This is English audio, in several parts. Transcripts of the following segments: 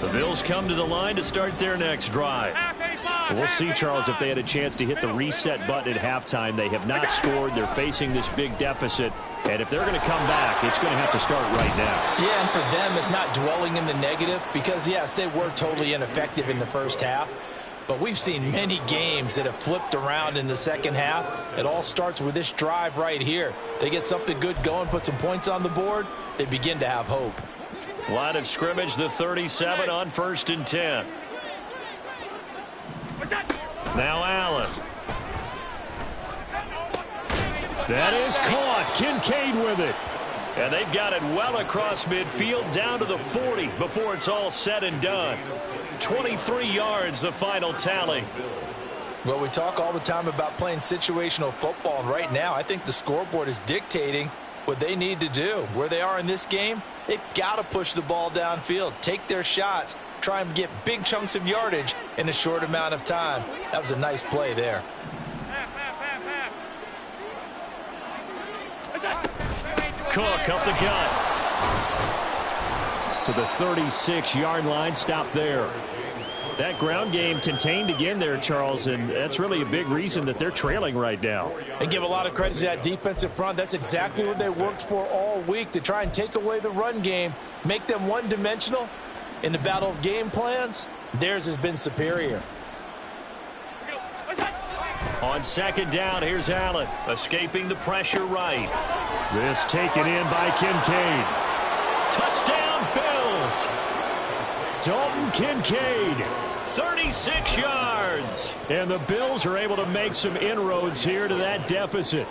The Bills come to the line to start their next drive. We'll see, Charles, if they had a chance to hit the reset button at halftime. They have not scored. They're facing this big deficit. And if they're going to come back, it's going to have to start right now. Yeah, and for them, it's not dwelling in the negative because, yes, they were totally ineffective in the first half. But we've seen many games that have flipped around in the second half. It all starts with this drive right here. They get something good going, put some points on the board, they begin to have hope. Line of scrimmage, the 37 on 1st and 10. Now Allen. That is caught. Kincaid with it. And they've got it well across midfield down to the 40 before it's all said and done. 23 yards, the final tally. Well, we talk all the time about playing situational football, and right now I think the scoreboard is dictating what they need to do. Where they are in this game, they've got to push the ball downfield, take their shots, try and get big chunks of yardage in a short amount of time. That was a nice play there. Cook up the gut. To the 36-yard line, stop there. That ground game contained again there, Charles, and that's really a big reason that they're trailing right now. And give a lot of credit to that defensive front. That's exactly what they worked for all week, to try and take away the run game, make them one-dimensional. In the battle of game plans, theirs has been superior. On 2nd down, here's Allen, escaping the pressure right. This taken in by Kincaid. Touchdown, Bills! Dalton Kincaid, 36 yards. And the Bills are able to make some inroads here to that deficit.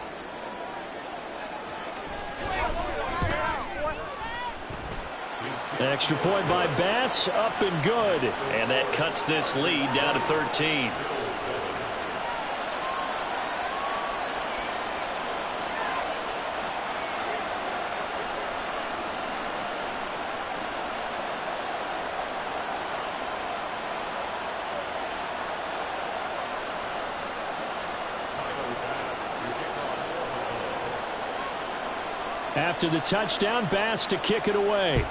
Extra point by Bass, up and good. And that cuts this lead down to 13. After the touchdown, Bass to kick it away.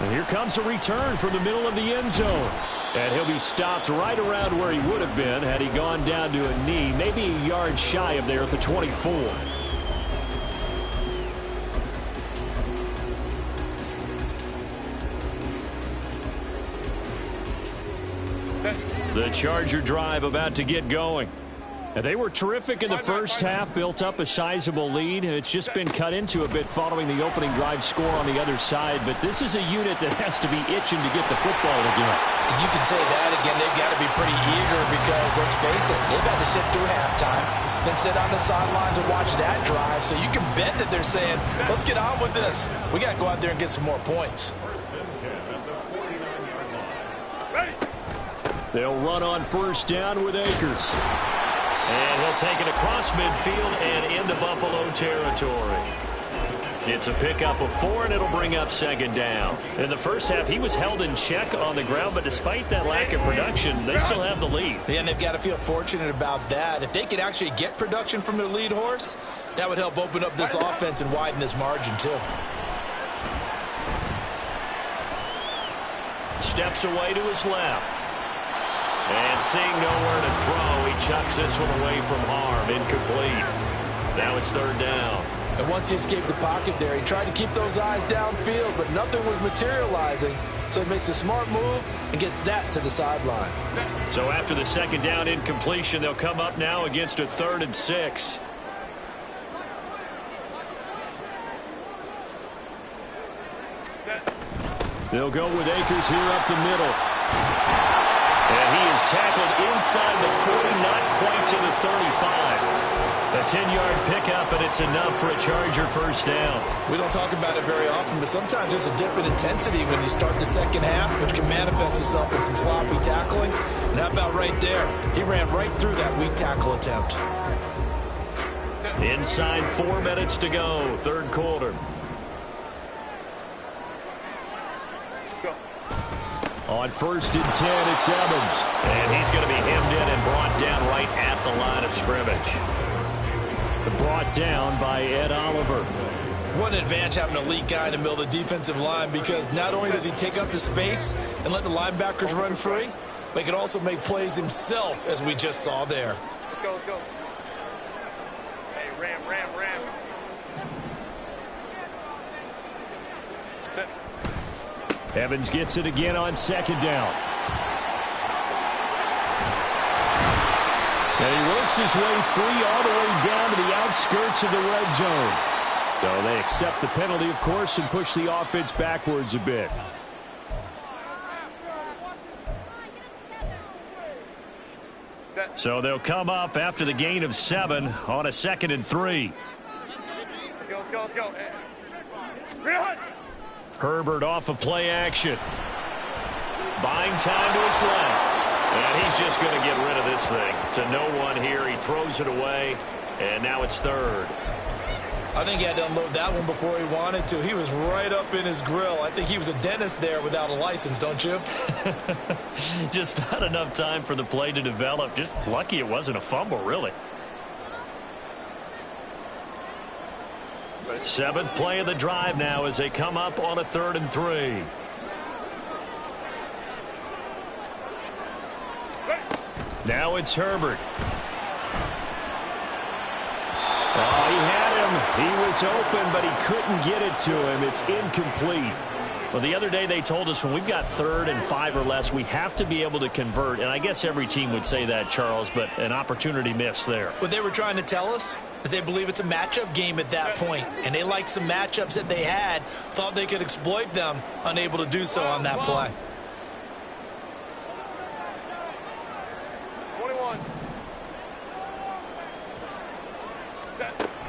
And here comes a return from the middle of the end zone. And he'll be stopped right around where he would have been had he gone down to a knee, maybe a yard shy of there at the 24. The Charger drive about to get going. And they were terrific in the first half, built up a sizable lead. It's just been cut into a bit following the opening drive score on the other side. But this is a unit that has to be itching to get the football again. You can say that again. They've got to be pretty eager because, let's face it, they've had to sit through halftime, then sit on the sidelines and watch that drive. So you can bet that they're saying, let's get on with this. We got to go out there and get some more points. They'll run on 1st down with Akers. And he'll take it across midfield and into Buffalo territory. It's a pickup of 4, and it'll bring up 2nd down. In the first half, he was held in check on the ground, but despite that lack of production, they still have the lead. Yeah, and they've got to feel fortunate about that. If they could actually get production from their lead horse, that would help open up this offense and widen this margin, too. Steps away to his left. And seeing nowhere to throw, he chucks this one away from harm. Incomplete. Now it's 3rd down. And once he escaped the pocket there, he tried to keep those eyes downfield, but nothing was materializing. So he makes a smart move and gets that to the sideline. So after the 2nd down incompletion, they'll come up now against a 3rd and 6. They'll go with Akers here up the middle. And he is tackled inside the 40, not quite to the 35. A 10-yard pickup, and it's enough for a Charger 1st down. We don't talk about it very often, but sometimes there's a dip in intensity when you start the second half, which can manifest itself in some sloppy tackling. And how about right there? He ran right through that weak tackle attempt. Inside 4 minutes to go, 3rd quarter. On 1st and 10, it's Evans. And he's going to be hemmed in and brought down right at the line of scrimmage. Brought down by Ed Oliver. What an advantage having an elite guy in the middle of the defensive line, because not only does he take up the space and let the linebackers run free, but he can also make plays himself, as we just saw there. Let's go, let's go. Hey, ram. Evans gets it again on second down. And he works his way free all the way down to the outskirts of the red zone. So they accept the penalty, of course, and push the offense backwards a bit. So they'll come up after the gain of 7 on a 2nd and 3. Let's go. Herbert off of play action. Buying time to his left. And he's just going to get rid of this thing. To no one here. He throws it away. And now it's 3rd. I think he had to unload that one before he wanted to. He was right up in his grill. I think he was a dentist there without a license, don't you? Just not enough time for the play to develop. Just lucky it wasn't a fumble, really. 7th play of the drive now as they come up on a 3rd and 3. Now it's Herbert. Oh, he had him. He was open, but he couldn't get it to him. It's incomplete. Well, the other day they told us when we've got 3rd and 5 or less, we have to be able to convert. And I guess every team would say that, Charles, but an opportunity missed there. What they were trying to tell us is they believe it's a matchup game at that point. And they liked some matchups that they had, thought they could exploit them, unable to do so on that play. 21.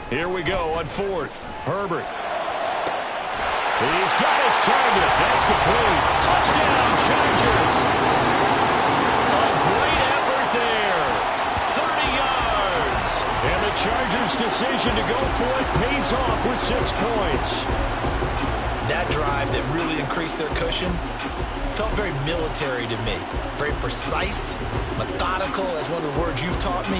Here we go on 4th. Herbert. He's got his target. That's complete. Touchdown, Chargers. A great effort there. 30 yards. And the Chargers' decision to go for it pays off with 6 points. That drive that really increased their cushion felt very military to me. Very precise, methodical, as one of the words you've taught me.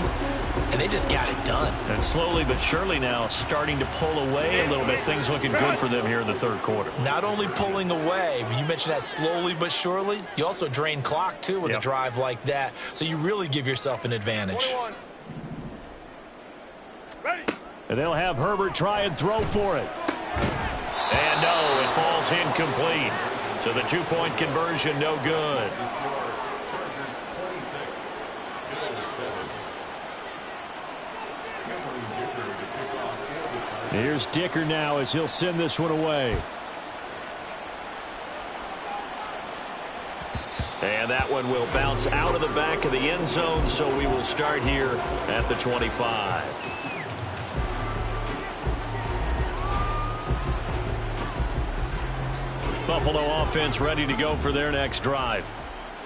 And they just got it done. And slowly but surely now starting to pull away a little bit. Things looking good for them here in the 3rd quarter. Not only pulling away, but you mentioned that slowly but surely. You also drain clock, too, with a drive like that. So you really give yourself an advantage. 21. Ready. And they'll have Herbert try and throw for it. And no, it falls incomplete. So the 2-point conversion, no good. Here's Dicker now as he'll send this one away. And that one will bounce out of the back of the end zone, so we will start here at the 25. Buffalo offense ready to go for their next drive.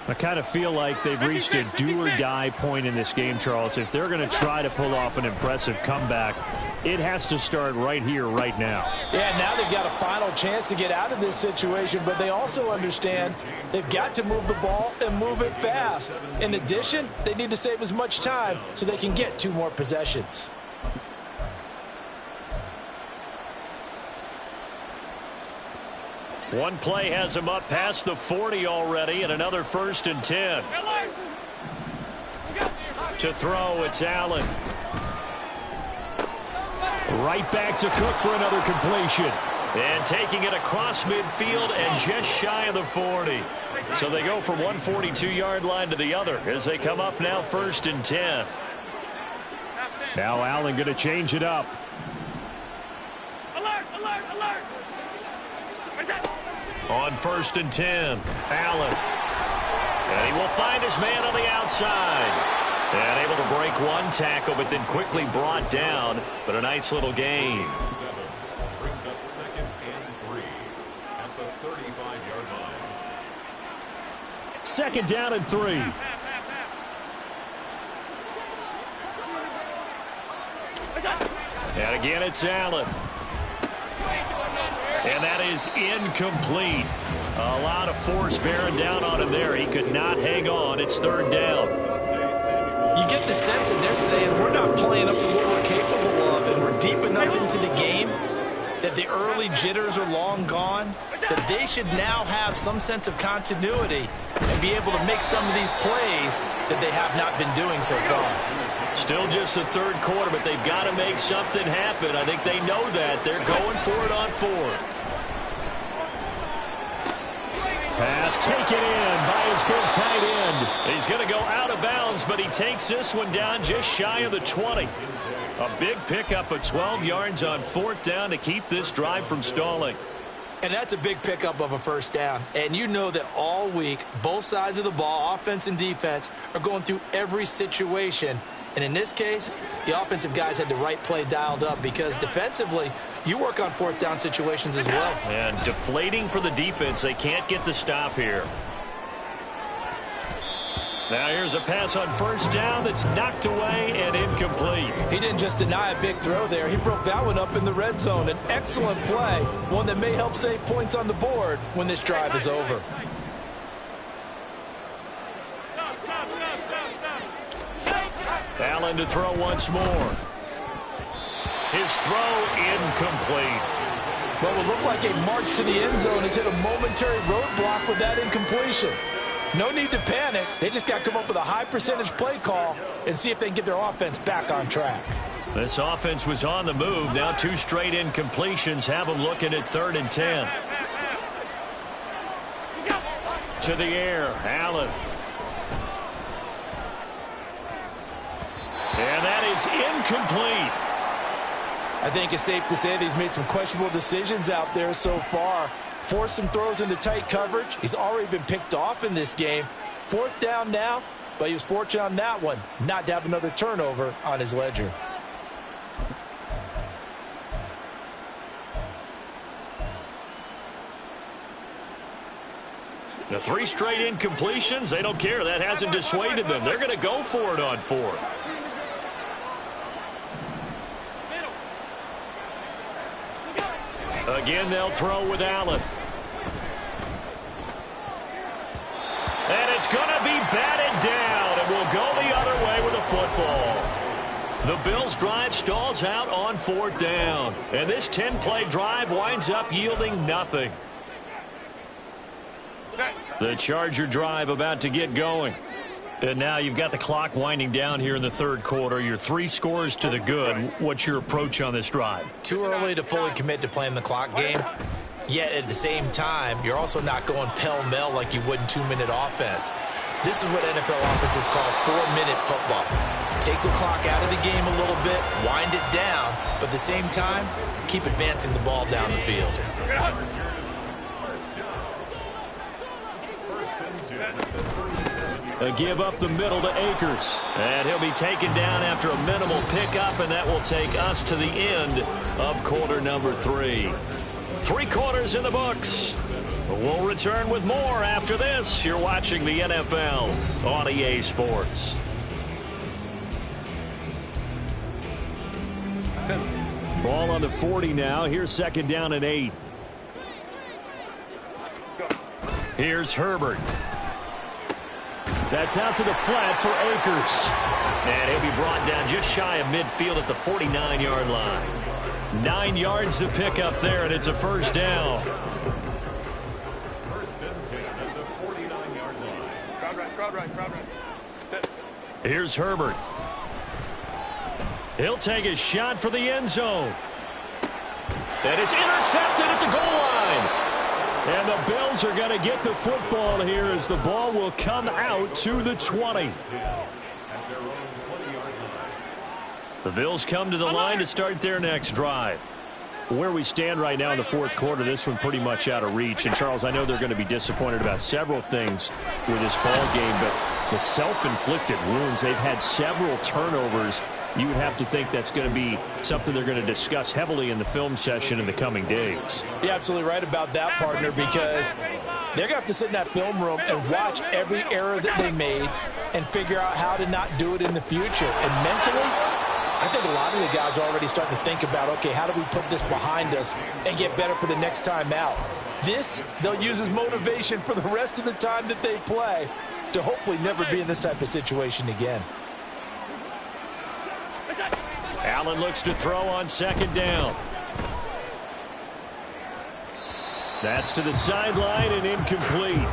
I kind of feel like they've reached a do-or-die point in this game, Charles. If they're going to try to pull off an impressive comeback, it has to start right here, right now. Yeah, now they've got a final chance to get out of this situation, but they also understand they've got to move the ball and move it fast. In addition, they need to save as much time so they can get 2 more possessions. One play has him up past the 40 already, and another 1st and 10. To throw, it's Allen. Right back to Cook for another completion. And taking it across midfield and just shy of the 40. So they go from one 42-yard line to the other as they come up now 1st and 10. Now Allen going to change it up. Alert. On 1st and 10, Allen. And he will find his man on the outside. And able to break one tackle, but then quickly brought down. But a nice little gain. Brings up 2nd and 3 at the 35-yard line. 2nd down and 3. And again, it's Allen. And that is incomplete. A lot of force bearing down on him there. He could not hang on. It's 3rd down. You get the sense that they're saying we're not playing up to what we're capable of, and we're deep enough into the game that that the early jitters are long gone, that they should now have some sense of continuity and be able to make some of these plays that they have not been doing so far. Still just the third quarter, but they've got to make something happen. I think they know that. They're going for it on fourth. Pass taken in by his big tight end. He's going to go out of bounds, but he takes this one down just shy of the 20. A big pickup of 12 yards on fourth down to keep this drive from stalling. And that's a big pickup of a first down. And you know that all week, both sides of the ball, offense and defense, are going through every situation. And in this case, the offensive guys had the right play dialed up because defensively, you work on fourth down situations as well. And deflating for the defense. They can't get the stop here. Now here's a pass on first down that's knocked away and incomplete. He didn't just deny a big throw there. He broke that one up in the red zone. An excellent play, one that may help save points on the board when this drive is over. Allen to throw once more. His throw incomplete. What will look like a march to the end zone has hit a momentary roadblock with that incompletion. No need to panic. They just got to come up with a high percentage play call and see if they can get their offense back on track. This offense was on the move. Now 2 straight incompletions have them looking at 3rd and 10. To the air, Allen. And that is incomplete. I think it's safe to say that he's made some questionable decisions out there so far. Forced some throws into tight coverage. He's already been picked off in this game. 4th down now, but he was fortunate on that one not to have another turnover on his ledger. The 3 straight incompletions, they don't care. That hasn't dissuaded them. They're going to go for it on 4th. Again, they'll throw with Allen. And it's going to be batted down, and we'll go the other way with a football. The Bills' drive stalls out on 4th down, and this 10-play drive winds up yielding nothing. The Charger drive about to get going. And now you've got the clock winding down here in the 3rd quarter. You're 3 scores to the good. What's your approach on this drive? Too early to fully commit to playing the clock game. Yet at the same time, you're also not going pell-mell like you would in 2-minute offense. This is what NFL offenses call 4-minute football. Take the clock out of the game a little bit, wind it down, but at the same time, keep advancing the ball down the field. A give up the middle to Akers. And he'll be taken down after a minimal pickup, and that will take us to the end of quarter number 3. 3 quarters in the books. We'll return with more after this. You're watching the NFL on EA Sports. Ball on the 40 now. Here's 2nd down and 8. Here's Herbert. That's out to the flat for Akers. And he'll be brought down just shy of midfield at the 49-yard line. 9 yards to pick up there, and it's a first down. First and 10 at the 49-yard line. Crowd right. Here's Herbert. He'll take his shot for the end zone. And it's intercepted at the goal line. And the Bills are going to get the football here as the ball will come out to the 20. The Bills come to the line to start their next drive. Where we stand right now in the 4th quarter, this one pretty much out of reach. And, Charles, I know they're going to be disappointed about several things with this ball game, but the self-inflicted wounds, they've had several turnovers. You would have to think that's going to be something they're going to discuss heavily in the film session in the coming days. You're absolutely right about that, partner, because they're going to have to sit in that film room and watch every error that they made and figure out how to not do it in the future. And mentally, I think a lot of the guys are already starting to think about, okay, how do we put this behind us and get better for the next time out? This, they'll use as motivation for the rest of the time that they play to hopefully never be in this type of situation again. Allen looks to throw on 2nd down. That's to the sideline and incomplete.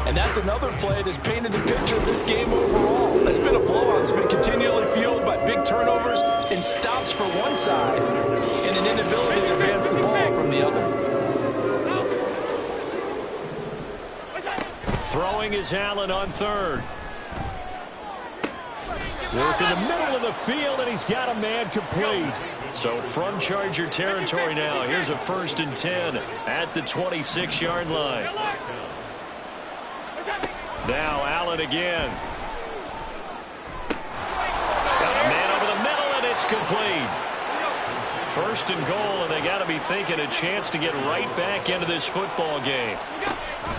And that's another play that's painted the picture of this game overall. It's been a blowout. It's been continually fueled by big turnovers and stops for one side and an inability to advance the ball from the other. Throwing is Allen on third. Work in the middle of the field, and he's got a man complete. So from Charger territory now, here's a 1st and 10 at the 26-yard line. Now Allen again. Got a man over the middle, and it's complete. 1st and goal, and they got to be thinking a chance to get right back into this football game.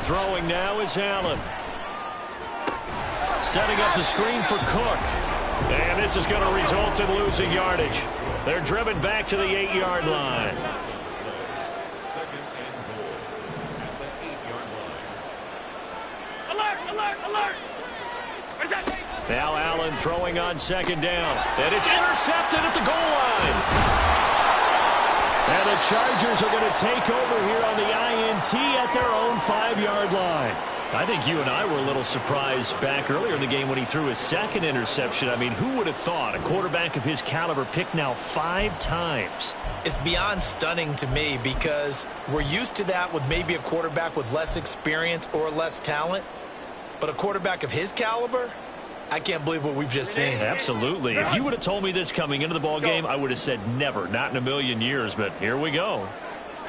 Throwing now is Allen. Setting up the screen for Cook. And this is going to result in losing yardage. They're driven back to the 8-yard line. 2nd and goal at the 8-yard line. Alert! Alert! Alert! Now Allen throwing on 2nd down. And it's intercepted at the goal line. And the Chargers are going to take over here on the INT at their own 5-yard line. I think you and I were a little surprised back earlier in the game when he threw his 2nd interception. I mean, who would have thought a quarterback of his caliber picked now 5 times? It's beyond stunning to me because we're used to that with maybe a quarterback with less experience or less talent. But a quarterback of his caliber, I can't believe what we've just seen. Absolutely. If you would have told me this coming into the ball game, I would have said never, not in a million years. But here we go.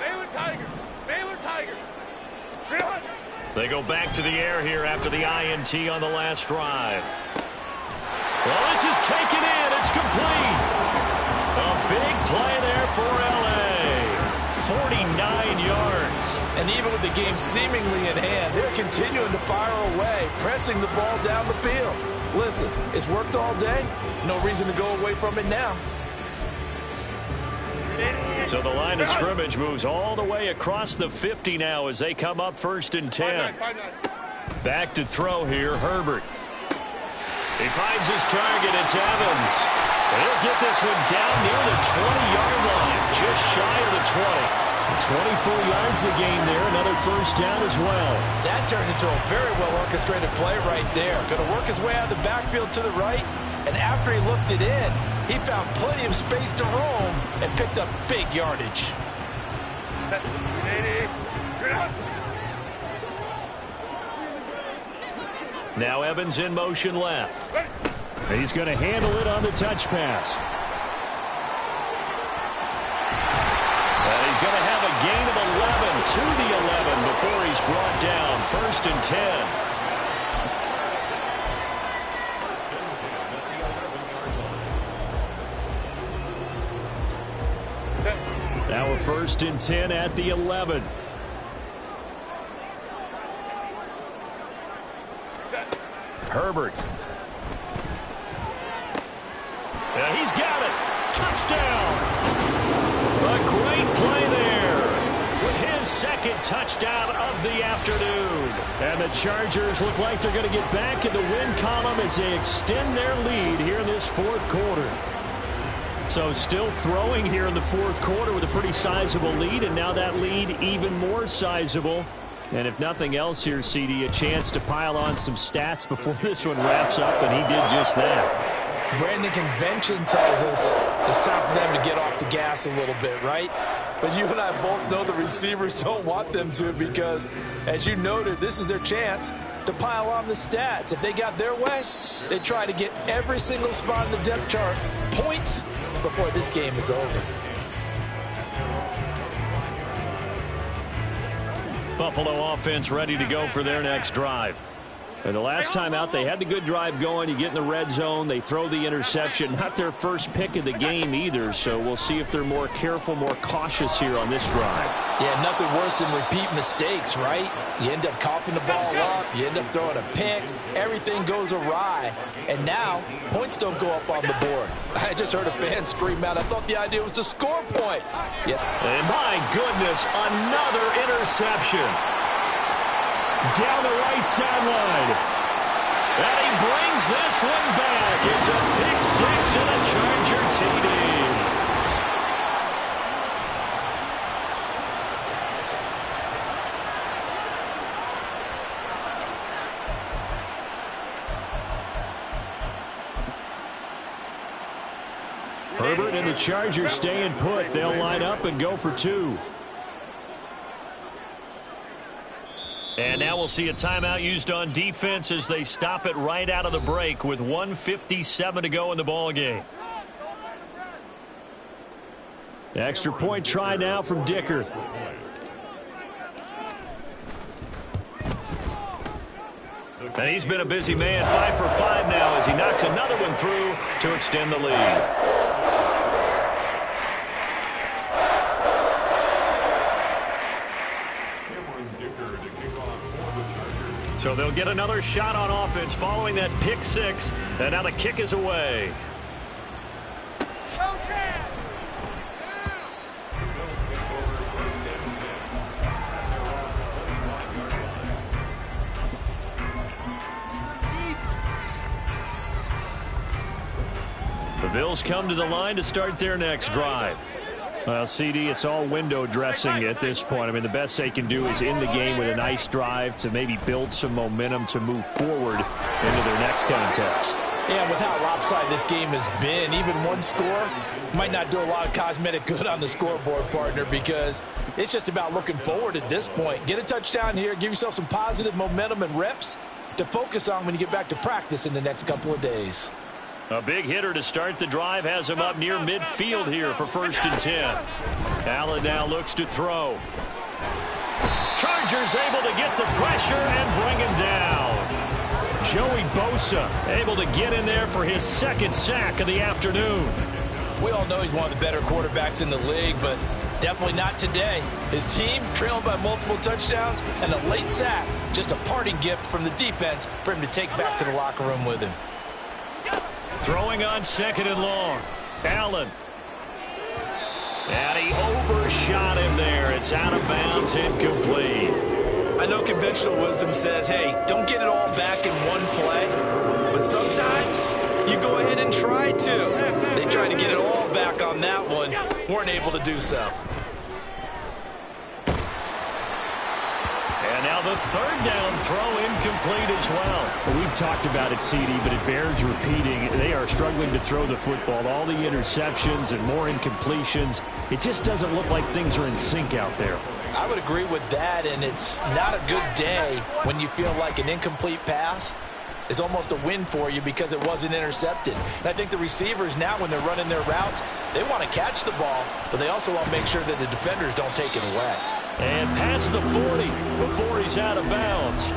Baylor Tigers! Baylor Tigers! 300! They go back to the air here after the INT on the last drive. Well, this is taken in. It's complete. A big play there for L.A. 49 yards. And even with the game seemingly in hand, they're continuing to fire away, pressing the ball down the field. Listen, it's worked all day. No reason to go away from it now. So the line of scrimmage moves all the way across the 50 now as they come up 1st and 10. Back to throw here, Herbert. He finds his target. It's Evans. He'll get this one down near the 20-yard line, just shy of the 20. 24 yards the game there, another 1st down as well. That turned into a very well-orchestrated play right there. Going to work his way out of the backfield to the right, and after he looked it in, he found plenty of space to roam and picked up big yardage. Now Evans in motion left. He's going to handle it on the touch pass. And he's going to have a gain of 11 to the 11 before he's brought down. 1st and 10. Now a 1st and 10 at the 11. Herbert. Yeah, he's got it. Touchdown. A great play there. With his 2nd touchdown of the afternoon. And the Chargers look like they're going to get back in the win column as they extend their lead here in this 4th quarter. So still throwing here in the 4th quarter with a pretty sizable lead, and now that lead even more sizable. And if nothing else here, CD, a chance to pile on some stats before this one wraps up, and he did just that. Brandon, convention tells us it's time for them to get off the gas a little bit, right? But you and I both know the receivers don't want them to because, as you noted, this is their chance to pile on the stats. If they got their way, they try to get every single spot in the depth chart points before this game is over. Buffalo offense ready to go for their next drive. And the last time out, they had the good drive going. You get in the red zone. They throw the interception. Not their first pick of the game either, so we'll see if they're more careful, more cautious here on this drive. Yeah, nothing worse than repeat mistakes, right? You end up coughing the ball up. You end up throwing a pick. Everything goes awry. And now, points don't go up on the board. I just heard a fan scream out. I thought the idea was to score points. Yep. And my goodness, another interception. Down the right sideline. And he brings this one back. It's a pick six and a Charger TD. Herbert, and the Chargers staying put. They'll line up and go for 2. And now we'll see a timeout used on defense as they stop it right out of the break with 1:57 to go in the ballgame. Extra point try now from Dicker. And he's been a busy man, 5 for 5 now as he knocks another one through to extend the lead. So they'll get another shot on offense following that pick 6. And now the kick is away. The Bills come to the line to start their next drive. Well, CD, it's all window dressing at this point. I mean, the best they can do is end the game with a nice drive to maybe build some momentum to move forward into their next contest. Yeah, with how lopsided this game has been, even one score might not do a lot of cosmetic good on the scoreboard, partner, because it's just about looking forward at this point. Get a touchdown here, give yourself some positive momentum and reps to focus on when you get back to practice in the next couple of days. A big hitter to start the drive has him up near midfield here for 1st and 10. Allen now looks to throw. Chargers able to get the pressure and bring him down. Joey Bosa able to get in there for his 2nd sack of the afternoon. We all know he's one of the better quarterbacks in the league, but definitely not today. His team trailing by multiple touchdowns and a late sack. Just a parting gift from the defense for him to take back to the locker room with him. Throwing on 2nd and long. Allen. And he overshot him there. It's out of bounds, incomplete. I know conventional wisdom says, hey, don't get it all back in one play. But sometimes you go ahead and try to. They tried to get it all back on that one. Weren't able to do so. And now the 3rd down throw incomplete as well. We've talked about it, CD, but it bears repeating. They are struggling to throw the football. All the interceptions and more incompletions. It just doesn't look like things are in sync out there. I would agree with that, and it's not a good day when you feel like an incomplete pass is almost a win for you because it wasn't intercepted. And I think the receivers now, when they're running their routes, they want to catch the ball, but they also want to make sure that the defenders don't take it away. And past the 40 before he's out of bounds.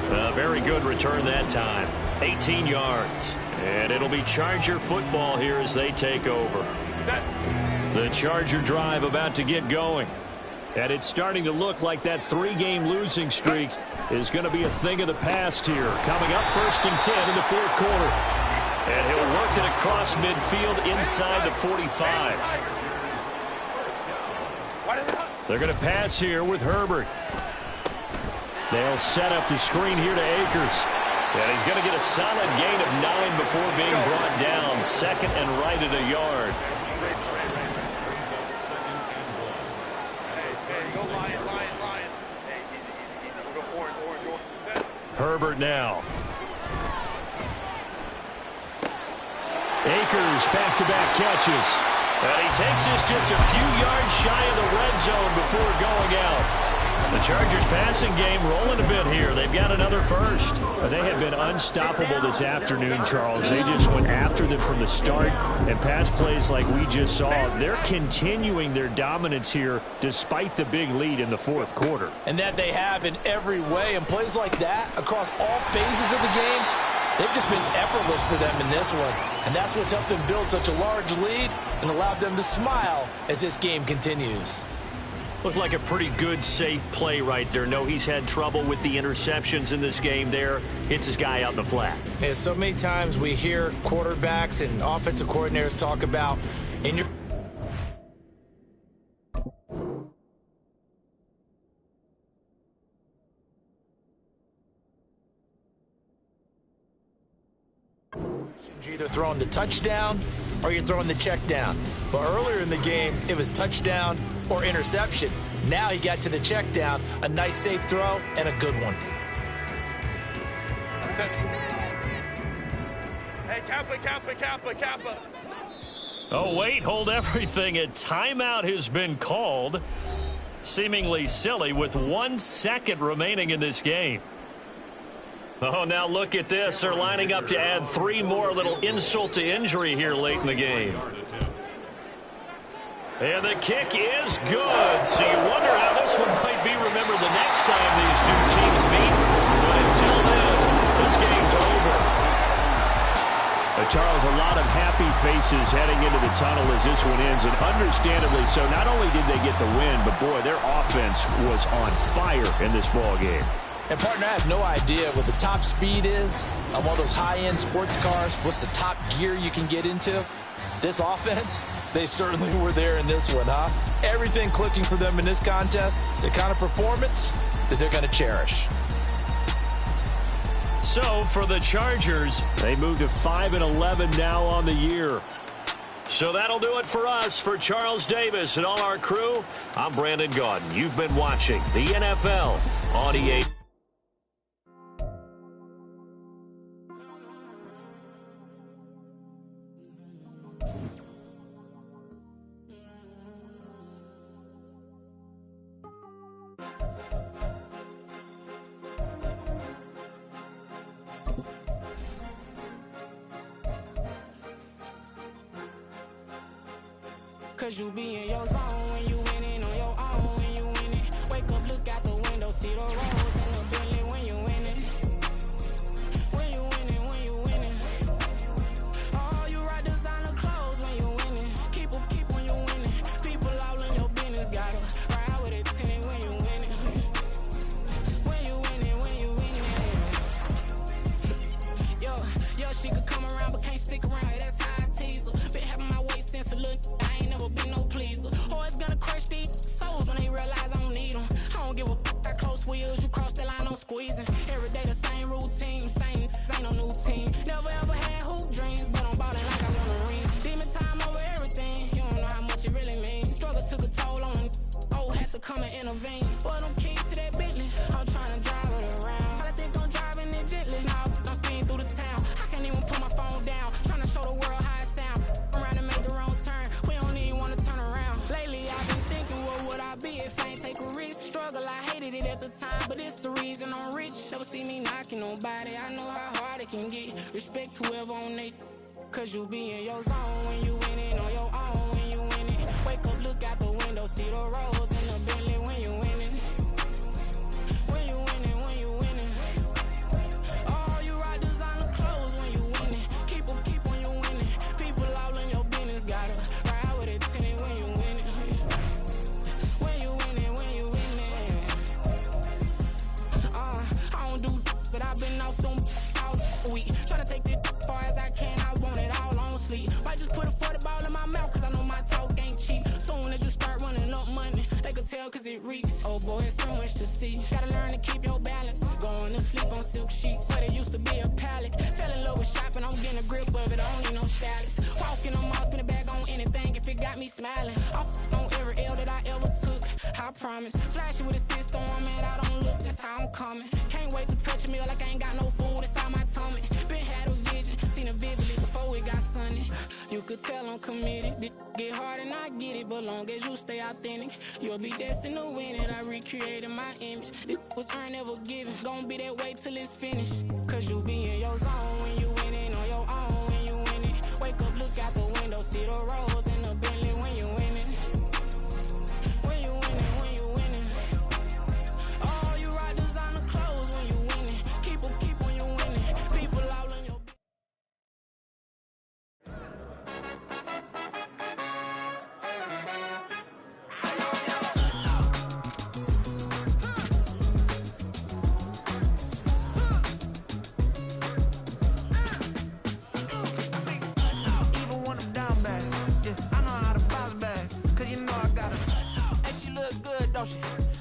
A very good return that time. 18 yards. And it'll be Charger football here as they take over. The Charger drive about to get going. And it's starting to look like that 3-game losing streak is going to be a thing of the past here. Coming up 1st and 10 in the 4th quarter. And he'll work it across midfield inside the 45. They're going to pass here with Herbert. They'll set up the screen here to Akers. And he's going to get a solid gain of 9 before being brought down. 2nd and right at a yard. Herbert now. Akers back-to-back catches. And he takes this just a few yards shy of the red zone before going out. The Chargers passing game rolling a bit here. They've got another first. They have been unstoppable this afternoon, Charles. They just went after them from the start, and pass plays like we just saw. They're continuing their dominance here despite the big lead in the 4th quarter. And that they have in every way. And plays like that across all phases of the game, they've just been effortless for them in this one. And that's what's helped them build such a large lead and allowed them to smile as this game continues. Looked like a pretty good, safe play right there. No, he's had trouble with the interceptions in this game there. Hits his guy out in the flat. Yeah, so many times we hear quarterbacks and offensive coordinators talk about in your you're either throwing the touchdown or you're throwing the check down. But earlier in the game, it was touchdown or interception. Now he got to the check down, a nice safe throw, and a good one. Hey, Kappa. Oh, wait, hold everything. A timeout has been called. Seemingly silly with 1 second remaining in this game. Oh, now look at this. They're lining up to add 3 more. A little insult to injury here late in the game. And the kick is good. So you wonder how this one might be remembered the next time these two teams meet. But until then, this game's over. Charles, a lot of happy faces heading into the tunnel as this one ends, and understandably so. Not only did they get the win, but boy, their offense was on fire in this ball game. And partner, I have no idea what the top speed is on one of those high-end sports cars. What's the top gear you can get into? This offense, they certainly were there in this one, huh? Everything clicking for them in this contest, the kind of performance that they're going to cherish. So for the Chargers, they move to 5-11 now on the year. So that'll do it for us. For Charles Davis and all our crew, I'm Brandon Gaudin. You've been watching the NFL on EA. Cause you be in your zone when you winning on your own when you winning. Wake up, look out the window, see the roads and the Bentley when you winning. When you winning, when you winning. Oh, you ride designer clothes when you winning. Keep when you winning. People all in your business, gotta ride with it tinted when you winning. When you winning, when you winning. Yo, she could come around but can't stick around. That's how I tease her. Been having my way since a little. Be no pleaser. Always gonna crush these souls when they realize I don't need them. I don't give a f*** how close wheels. You cross the line, I'm squeezing. Every day the same routine, same, ain't no new team. Never ever had hoop dreams, but I'm ballin' like I want a ring. Demon time over everything. You don't know how much it really means. Struggle took a toll on them. Oh, had to come and intervene. Boy, them keys to that Bentley. I'm trying to drive it around. I think I'm driving it gently. Now I'm speeding through the town. I can't even put my phone down. Trying to show the world how it sound. Around and make the wrong turn. We don't even want to turn around. Lately I've been thinking, what would I be if I ain't take a risk? Struggle, I hated it at the time, but it's the reason I'm rich. Never see me knocking nobody. I know how hard it can get. Respect whoever on they. Cause you be in your zone when you winning on your own when you winning. Wake up, look out the window, see the roads and the Bentley when you winning. When you winning, when you winning. Oh, you ride designer clothes when you winning. Keep when you winning. People all in your business, gotta ride with it tinted when you winning. When you winning, when you winning. I don't do but I've been off them all week. Tryna take this far as I can, I want it all on sleep. Might just put a 40 ball in my mouth, cause I know my talk ain't cheap. Soon as you start running up money, they could tell cause it reeks. Oh boy, it's so much to see. Gotta learn to keep your balance. Going to sleep on silk sheets, but it used to be a pallet. Fell in love with shopping, I'm getting a grip of it, I don't need no stylist. Walking, I'm off in the bag on anything if it got me smiling. I'm on every L that I ever took, I promise. Flashy with a system, man, I don't look, that's how I'm coming. Can't wait to touch a meal like I ain't got no food inside my tummy. Been had a vision, seen it vividly before it got sunny. You could tell I'm committed. This get hard and I get it, but long as you stay authentic, you'll be destined to win it. I recreated my image. This was earned, never given. Gonna be that way till it's finished. Cause you be in your zone when you winning on your own when you winning. Wake up, look out the window, see the roads and the Bentley when you winning. When you winning, when you winning. Oh, you ride designer clothes when you winning. Keep when you winning. People all in your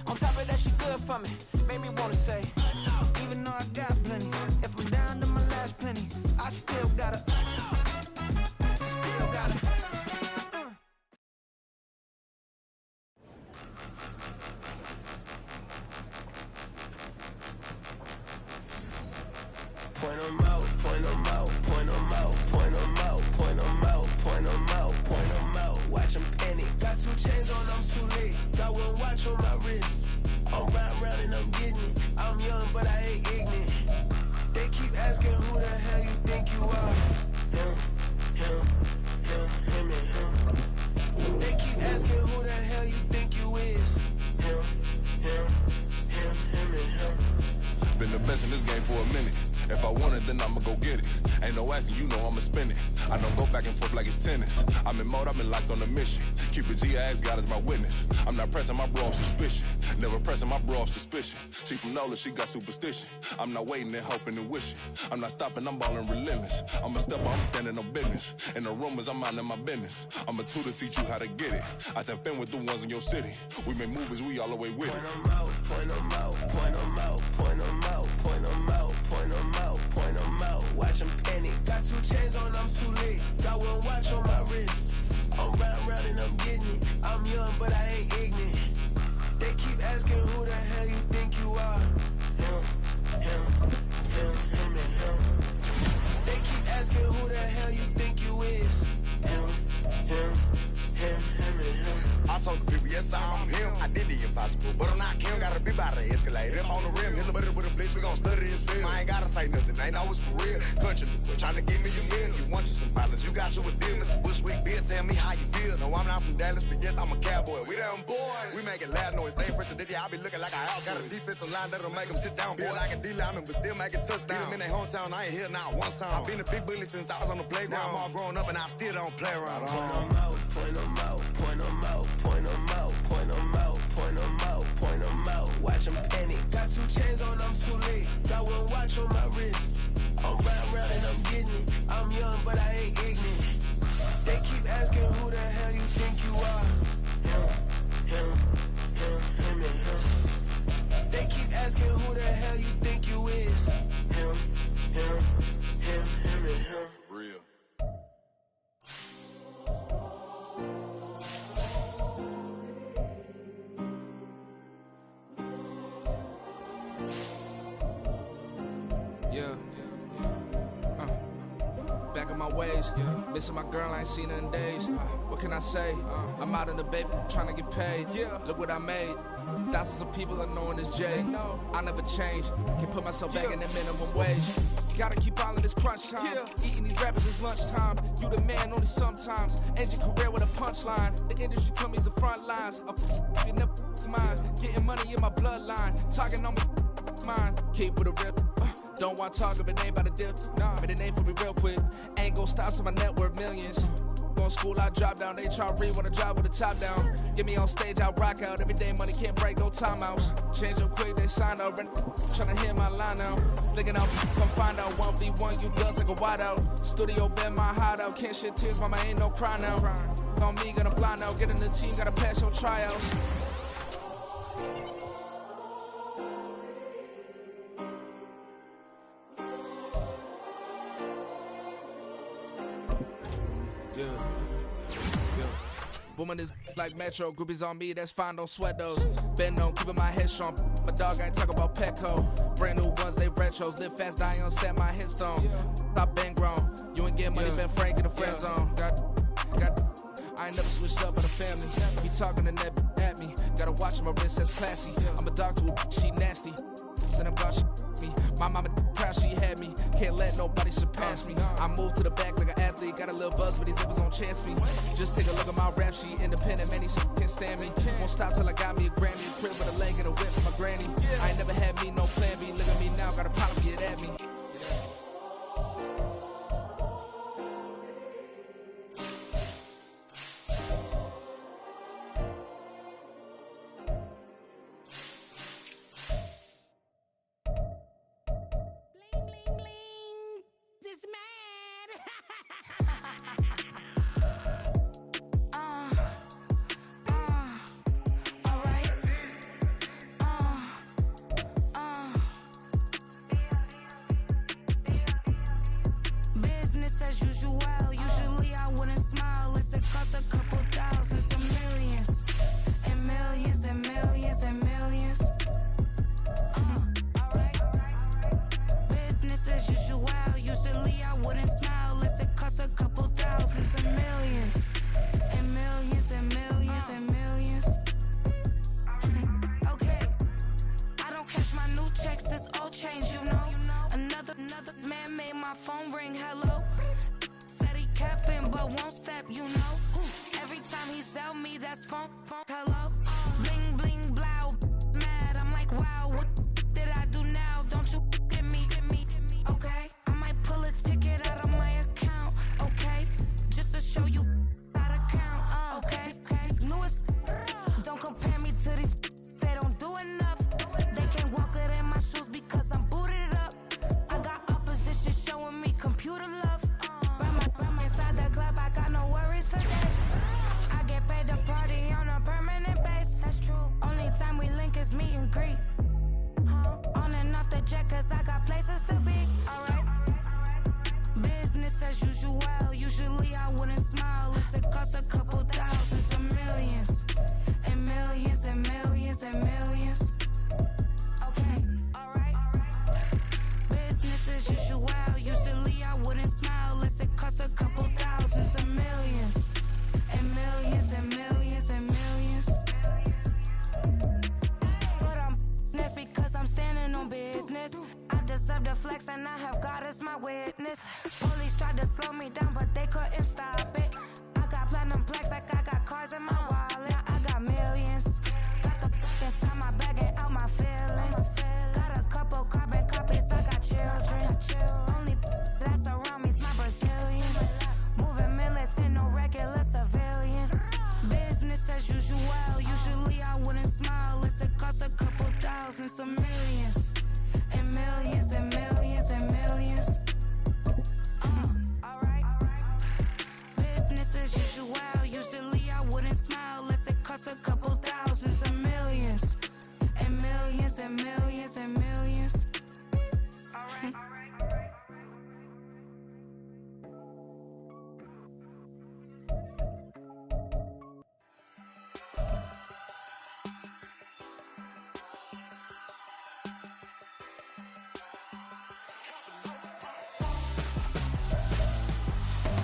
on top of that, she good for me. Made me wanna say, even though I got plenty, if I'm down to my last penny, I still gotta. Point 'em out, point 'em out, point 'em out, point 'em out, point 'em out, point 'em out, point Got one watch on my wrist. I'm round and I'm getting it. I'm young, but I ain't ignorant. They keep asking who the hell you think you are. Him, and him. They keep asking who the hell you think you is. Him, and him. Been the best in this game for a minute. If I want it, then I'ma go get it. Ain't no asking, you know I'ma spend it. I don't go back and forth like it's tennis. I'm in mode, I've been locked on a mission. Cupid G, I ask God as my witness. I'm not pressing my bro off suspicion. Never pressing my bro off suspicion. She from NOLA, she got superstition. I'm not waiting and hoping and wishing. I'm not stopping, I'm balling relentless. I'm a stepper, I'm standing on business. In the rumors, I'm minding my business. I'm a tutor, teach you how to get it. I tap in with the ones in your city. We make movies, we all the way with it. Point them out, point them out, point them out, point them out, point them out, point them out, point them out. Watch them panic. Got 2 chains on, I'm too late. Got one watch on my wrist. I'm round and I'm getting it. I'm young, but I ain't ignorant. They keep asking who the hell you think you are. Him, and him. They keep asking who the hell you think you is. Him, and him. I told the people, yes, I'm him. I did the impossible, but I'm not Kim. Gotta be by the escalator. If on the rim, hit the butter with a blitz, we gon' study this film. I ain't gotta say nothing, ain't always for real. Country, trying to give me your meal. You want you some violence, you got you a deal. Mr. Bushwick, bitch, tell me how you feel. No, I'm not from Dallas, but yes, I'm a cowboy. We them boys. We making loud noise, stay fresh, and I be looking like a house. Got a defensive line that'll make them sit down. Feel like a D-lineman, but still making touchdowns. Beat them in their hometown, I ain't here not one time. I've been a big bully since I was on the playground. Now I'm all grown up and I still don't play around. Point them out, point them out, point them out, point them out, point them out, point them out, point them out. Watch them panic. Got 2 chains on, I'm too late. Got one watch on my wrist. I'm round and I'm getting it. I'm young, but I ain't ignorant. They keep asking who the hell you think you are. Him, and him. They keep asking who the hell you think you is. Him, and him. Real. Yeah. Back in my ways. Missing my girl, I ain't seen her in days. What can I say? I'm out in the baby, trying to get paid. Look what I made. Thousands of people are knowing this Jay. I never change. Can put myself back in the minimum wage. Gotta keep all in this crunch time. Eating these rappers is lunchtime. You the man only sometimes. End your career with a punchline. The industry told me it's the front lines. You never mine. Getting money in my bloodline. Talking on me. Mine. Keep with a rip. Don't want to talk if it ain't about to dip. But it ain't for me real quick. Ain't gon' stop till my net worth millions. Going school, I drop down. They try to read when I drop with the top down. Get me on stage, I rock out. Every day money can't break, go timeouts. Change them quick, they sign up. Tryna hear my line now. Thinking out, come find out. 1v1, you does like a wide out. Studio been my hideout. Can't shed tears, mama, ain't no cry now. On me, gonna blind out. Get in the team, gotta pass your tryouts. Booming this like Metro, groupies on me, that's fine, don't sweat those. Been on, keeping my head strong. My dog ain't talking about Petco. Brand new ones, they retros. Live fast, die on set, my headstone. Stop been grown. You ain't getting money, been Frank in the friend zone. Got. I ain't never switched up in the family. He talking to that at me. Gotta watch my wrist, that's classy. I'm a dog to a she nasty. Send him God, she me. My mama proud she had me. Can't let nobody surpass me. I moved to the back like an athlete. Got a little buzz, but these zippers on chance me. Just take a look at my rap sheet. Independent, man, these can't stand me. Won't stop till I got me a Grammy. A crib with a leg and a whip for my granny. I ain't never had me no plan B. Look at me now, got a problem, get at me. but won't step, you know. Every time he sell me, that's funk, hello. Bling, bling, blow, mad. I'm like, wow, what did I do now? Don't you get me, okay? I might pull a ticket out of my account, okay? Just to show you how to count, okay? Newest, don't compare me to these, they don't do enough. They can't walk it in my shoes because I'm booted up. I got opposition showing me computer love. Run my inside the club, I got no worries today. I get paid to party on a permanent base. That's true. Only time we link is meet and greet. On and off the jet, cause I got places to be. Alright. Business as usual. Usually I wouldn't smile. It costs a couple thousands of millions. And millions and millions and millions. Okay, alright. Business as usual. Usually I wouldn't smile unless it costs a couple thousands of millions. And millions and millions and millions. For them, that's because I'm standing on business. I deserve the flex and I have God as my witness. Police tried to slow me down, but they couldn't stop it. I got platinum plaques like I got cars in my wallet. I got millions. Got the inside my bag and out my feelings. Got a couple carbon copies, I got children. Only that's around me's my Brazilian. Moving militant, no regular civilian. Business as usual. Usually I wouldn't smile unless it costs a couple thousands of millions. And millions and millions and millions. Alright. Business as usual. Usually I wouldn't smile unless it costs a couple thousands of millions. And millions and millions and millions. Alright.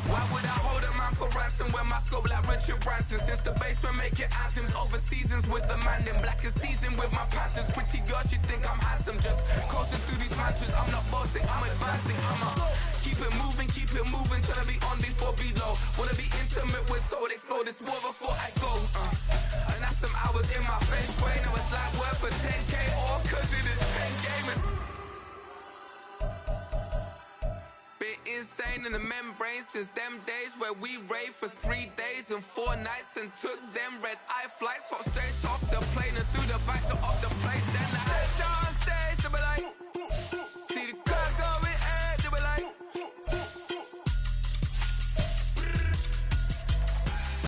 Why would I hold a man for ransom when my scope like Richard Branson? Since the basement making anthems over seasons with the man in black is teasing with my panthers. Pretty girl, she think I'm handsome. Just coasting through these mansions. I'm not bossing, I'm advancing. I'ma keep it moving, trying to be on before below. Wanna be intimate with soul, explore this war before I go. And that's some hours in my French way. Now it's like work for 10K all cause it is 10 gaming. Insane in the membrane since them days where we raved for 3 days and 4 nights and took them red eye flights, hot straight off the plane and through the back door of the place. Then I head down stage to be like,